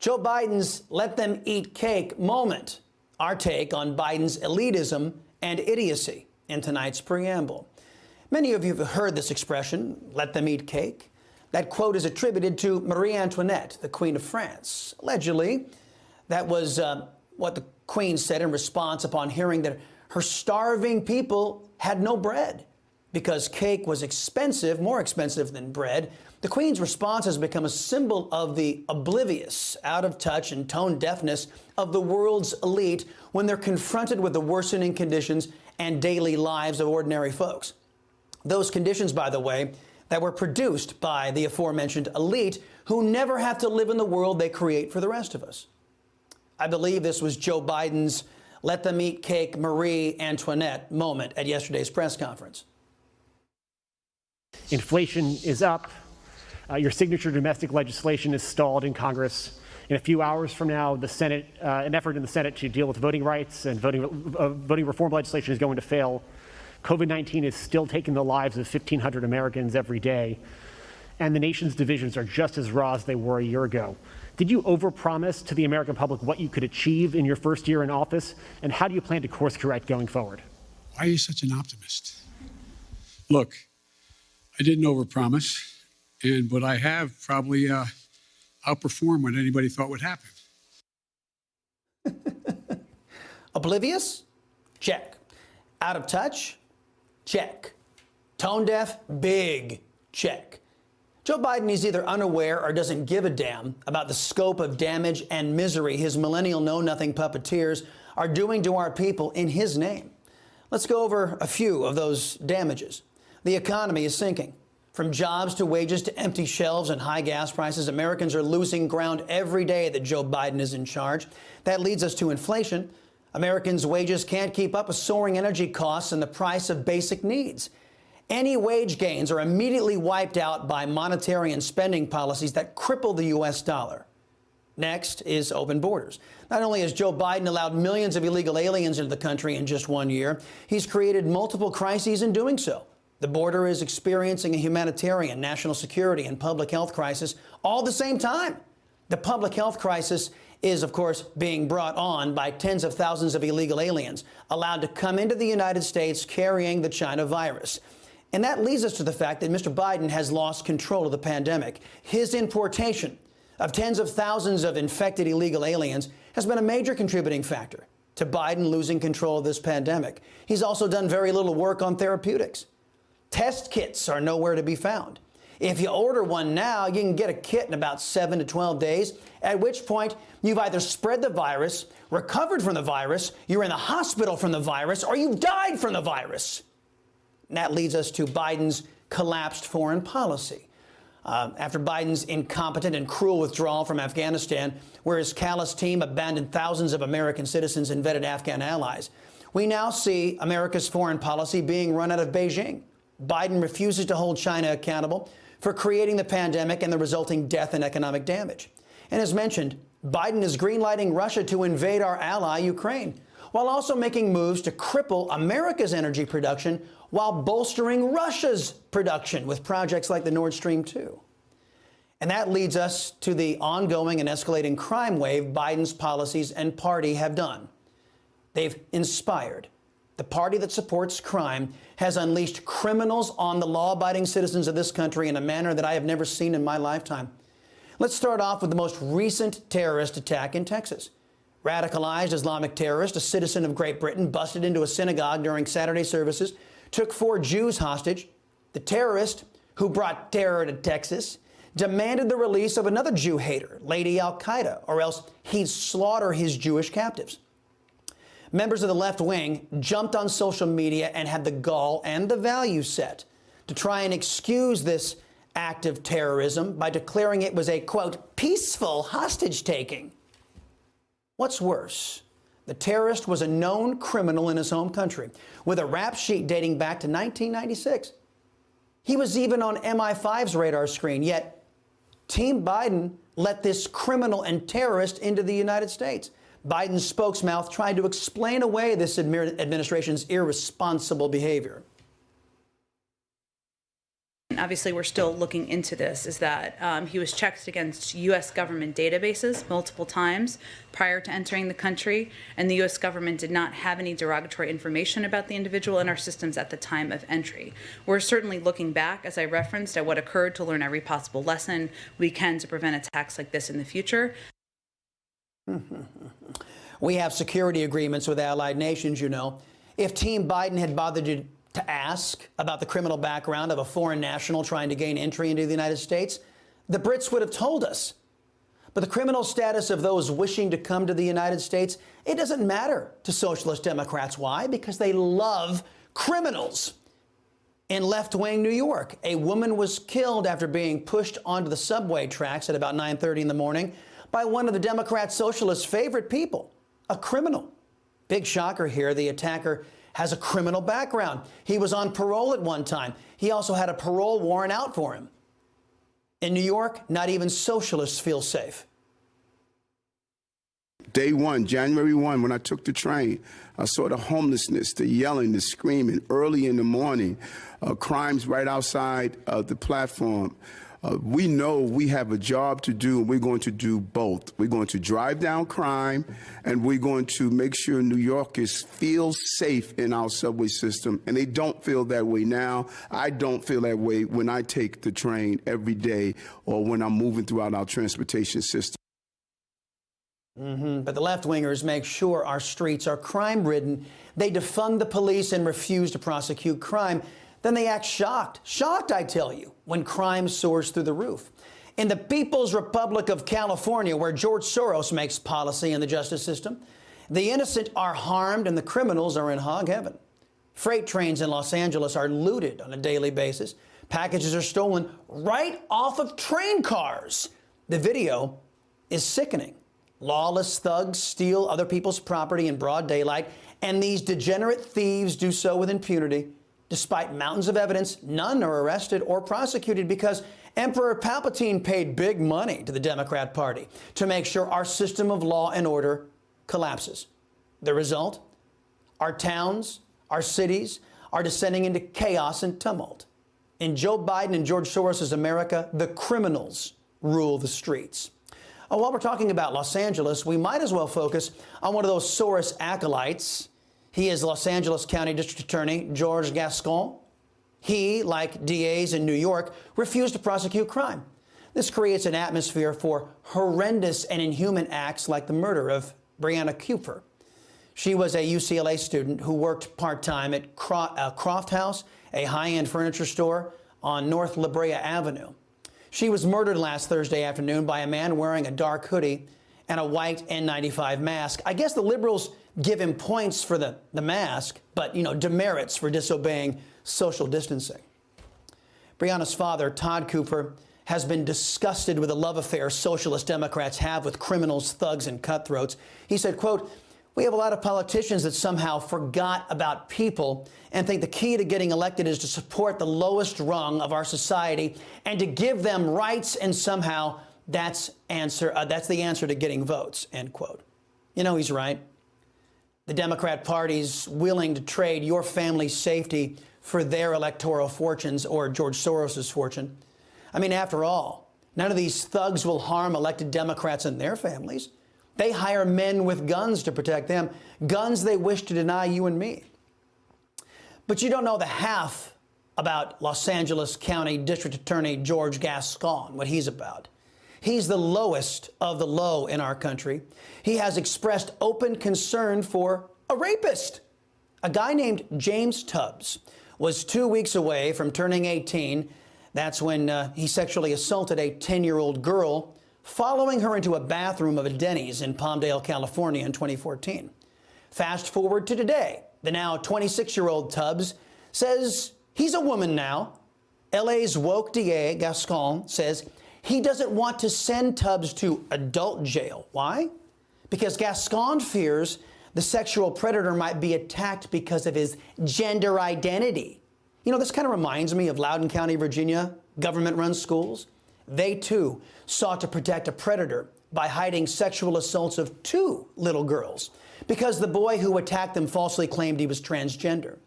Joe Biden's let them eat cake moment. Our take on Biden's elitism and idiocy in tonight's preamble. Many of you have heard this expression, let them eat cake. That quote is attributed to Marie Antoinette, the Queen of France. Allegedly, that was what the Queen said in response upon hearing that her starving people had no bread. Because cake was expensive, more expensive than bread, the Queen's response has become a symbol of the oblivious, out of touch, and tone deafness of the world's elite when they're confronted with the worsening conditions and daily lives of ordinary folks. Those conditions, by the way, that were produced by the aforementioned elite who never have to live in the world they create for the rest of us. I believe this was Joe Biden's let them eat cake Marie Antoinette moment at yesterday's press conference. Inflation is up. Your signature domestic legislation is stalled in Congress. In a few hours from now, the Senate, an effort in the Senate to deal with voting rights and voting reform legislation is going to fail. COVID-19 is still taking the lives of 1,500 Americans every day, and the nation's divisions are just as raw as they were a year ago. Did you overpromise to the American public what you could achieve in your first year in office, and how do you plan to course correct going forward? Why are you such an optimist? Look, I didn't overpromise, but I have probably outperformed what anybody thought would happen. Oblivious? Check. Out of touch? Check. Tone deaf? Big check. Joe Biden is either unaware or doesn't give a damn about the scope of damage and misery his millennial know-nothing puppeteers are doing to our people in his name. Let's go over a few of those damages. The economy is sinking. From jobs to wages to empty shelves and high gas prices, Americans are losing ground every day that Joe Biden is in charge. That leads us to inflation. Americans' wages can't keep up with soaring energy costs and the price of basic needs. Any wage gains are immediately wiped out by monetary and spending policies that cripple the U.S. dollar. Next is open borders. Not only has Joe Biden allowed millions of illegal aliens into the country in just 1 year, he's created multiple crises in doing so. The border is experiencing a humanitarian, national security, and public health crisis all at the same time. The public health crisis is, of course, being brought on by tens of thousands of illegal aliens allowed to come into the United States carrying the China virus. And that leads us to the fact that Mr. Biden has lost control of the pandemic. His importation of tens of thousands of infected illegal aliens has been a major contributing factor to Biden losing control of this pandemic. He's also done very little work on therapeutics. Test kits are nowhere to be found. If you order one now, you can get a kit in about 7 to 12 days, at which point you've either spread the virus, recovered from the virus, you're in the hospital from the virus, or you've died from the virus. And that leads us to Biden's collapsed foreign policy. After Biden's incompetent and cruel withdrawal from Afghanistan, where his callous team abandoned thousands of American citizens and vetted Afghan allies, we now see America's foreign policy being run out of Beijing. Biden refuses to hold China accountable for creating the pandemic and the resulting death and economic damage. And as mentioned, Biden is greenlighting Russia to invade our ally, Ukraine, while also making moves to cripple America's energy production while bolstering Russia's production with projects like the Nord Stream 2. And that leads us to the ongoing and escalating crime wave Biden's policies and party have done. They've inspired. The party that supports crime has unleashed criminals on the law-abiding citizens of this country in a manner that I have never seen in my lifetime. Let's start off with the most recent terrorist attack in Texas. Radicalized Islamic terrorist, a citizen of Great Britain, busted into a synagogue during Saturday services, took 4 Jews hostage. The terrorist, who brought terror to Texas, demanded the release of another Jew hater, Lady Al-Qaeda, or else he'd slaughter his Jewish captives. Members of the left wing jumped on social media and had the gall and the value set to try and excuse this act of terrorism by declaring it was a, quote, peaceful hostage-taking. What's worse, the terrorist was a known criminal in his home country with a rap sheet dating back to 1996. He was even on MI5's radar screen, yet Team Biden let this criminal and terrorist into the United States. Biden's spokesmouth tried to explain away this administration's irresponsible behavior. obviously we're still looking into this, is that he was checked against U.S. government databases multiple times prior to entering the country, and the U.S. government did not have any derogatory information about the individual in our systems at the time of entry. We're certainly looking back, as I referenced, at what occurred to learn every possible lesson we can to prevent attacks like this in the future. We have security agreements with allied nations, you know. If Team Biden had bothered to ask about the criminal background of a foreign national trying to gain entry into the United States, the Brits would have told us. But the criminal status of those wishing to come to the United States, it doesn't matter to socialist Democrats. Why? Because they love criminals. In left-wing New York, a woman was killed after being pushed onto the subway tracks at about 9:30 in the morning by one of the Democrat socialists' favorite people, a criminal. Big shocker here, the attacker has a criminal background. He was on parole at one time. He also had a parole warrant out for him. In New York, not even socialists feel safe. Day one, January 1, when I took the train, I saw the homelessness, the yelling, the screaming early in the morning, crimes right outside the platform. We know we have a job to do, and we're going to do both. We're going to drive down crime, and we're going to make sure New Yorkers feel safe in our subway system. And they don't feel that way now. I don't feel that way when I take the train every day or when I'm moving throughout our transportation system. But the left-wingers make sure our streets are crime-ridden. They defund the police and refuse to prosecute crime. Then they act shocked, I tell you, when crime soars through the roof. In the People's Republic of California, where George Soros makes policy in the justice system, the innocent are harmed and the criminals are in hog heaven. Freight trains in Los Angeles are looted on a daily basis. Packages are stolen right off of train cars. The video is sickening. Lawless thugs steal other people's property in broad daylight, and these degenerate thieves do so with impunity. Despite mountains of evidence, none are arrested or prosecuted because Emperor Palpatine paid big money to the Democrat Party to make sure our system of law and order collapses. The result? Our towns, our cities are descending into chaos and tumult. In Joe Biden and George Soros' America, the criminals rule the streets. While we're talking about Los Angeles, we might as well focus on one of those Soros acolytes. He is Los Angeles County District Attorney George Gascon. He, like DAs in New York, refused to prosecute crime. This creates an atmosphere for horrendous and inhuman acts like the murder of Brianna Cooper. She was a UCLA student who worked part-time at Croft House, a high-end furniture store on North La Brea Avenue. She was murdered last Thursday afternoon by a man wearing a dark hoodie and a white N95 mask. I guess the liberals give him points for the mask, but, demerits for disobeying social distancing. Brianna's father, Todd Cooper, has been disgusted with the love affair socialist Democrats have with criminals, thugs, and cutthroats. He said, quote, "We have a lot of politicians that somehow forgot about people and think the key to getting elected is to support the lowest rung of our society and to give them rights, and somehow that's the answer to getting votes," end quote. He's right. The Democrat Party's willing to trade your family's safety for their electoral fortunes or George Soros's fortune. After all, none of these thugs will harm elected Democrats and their families. They hire men with guns to protect them, guns they wish to deny you and me. But you don't know the half about Los Angeles County District Attorney George Gascon, what he's about. He's the lowest of the low in our country. He has expressed open concern for a rapist. A guy named James Tubbs was 2 weeks away from turning 18. That's when he sexually assaulted a 10-year-old girl, following her into a bathroom of a Denny's in Palmdale, California in 2014. Fast forward to today. The now 26-year-old Tubbs says he's a woman now. LA's woke DA, Gascon, says he doesn't want to send Tubbs to adult jail. Why? Because Gascon fears the sexual predator might be attacked because of his gender identity. This kind of reminds me of Loudoun County, Virginia, government-run schools. They, too, sought to protect a predator by hiding sexual assaults of 2 little girls because the boy who attacked them falsely claimed he was transgender.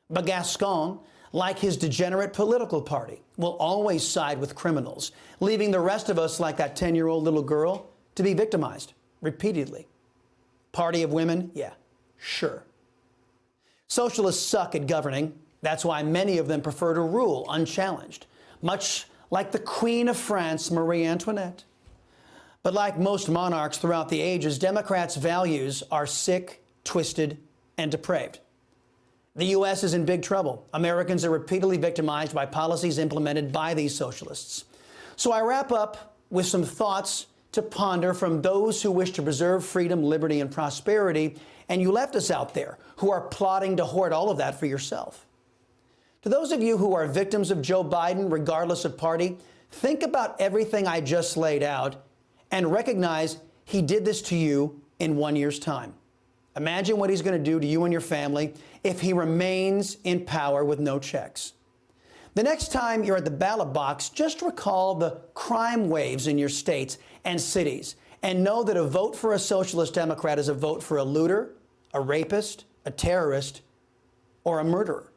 But Gascon, like his degenerate political party, will always side with criminals, leaving the rest of us like that 10-year-old little girl to be victimized repeatedly. Party of women? Yeah, sure. Socialists suck at governing. That's why many of them prefer to rule unchallenged, much like the Queen of France, Marie Antoinette. But like most monarchs throughout the ages, Democrats' values are sick, twisted, and depraved. The U.S. is in big trouble. Americans are repeatedly victimized by policies implemented by these socialists. So I wrap up with some thoughts to ponder from those who wish to preserve freedom, liberty, and prosperity, and you leftists out there who are plotting to hoard all of that for yourself. To those of you who are victims of Joe Biden, regardless of party, think about everything I just laid out and recognize he did this to you in 1 year's time. Imagine what he's going to do to you and your family if he remains in power with no checks. The next time you're at the ballot box, just recall the crime waves in your states and cities and know that a vote for a socialist Democrat is a vote for a looter, a rapist, a terrorist, or a murderer.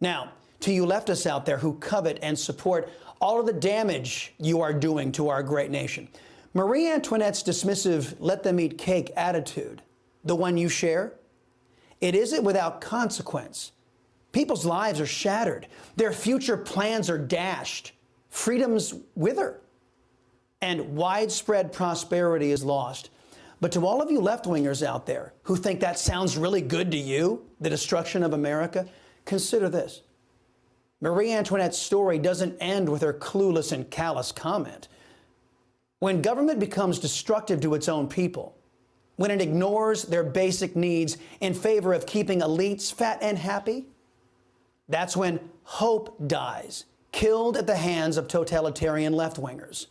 Now, to you leftists out there who covet and support all of the damage you are doing to our great nation, Marie Antoinette's dismissive let them eat cake attitude, the one you share, it isn't without consequence. People's lives are shattered. Their future plans are dashed. Freedoms wither. And widespread prosperity is lost. But to all of you left-wingers out there who think that sounds really good to you, the destruction of America, consider this. Marie Antoinette's story doesn't end with her clueless and callous comment. When government becomes destructive to its own people, when it ignores their basic needs in favor of keeping elites fat and happy, that's when hope dies, killed at the hands of totalitarian left-wingers.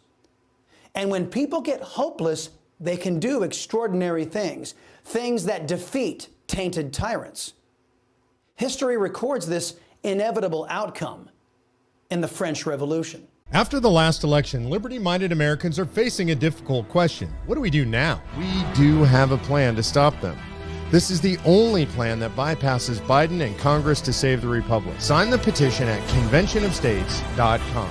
And when people get hopeless, they can do extraordinary things, things that defeat tainted tyrants. History records this inevitable outcome in the French Revolution. After the last election, liberty-minded Americans are facing a difficult question. What do we do now? We do have a plan to stop them. This is the only plan that bypasses Biden and Congress to save the republic. Sign the petition at conventionofstates.com.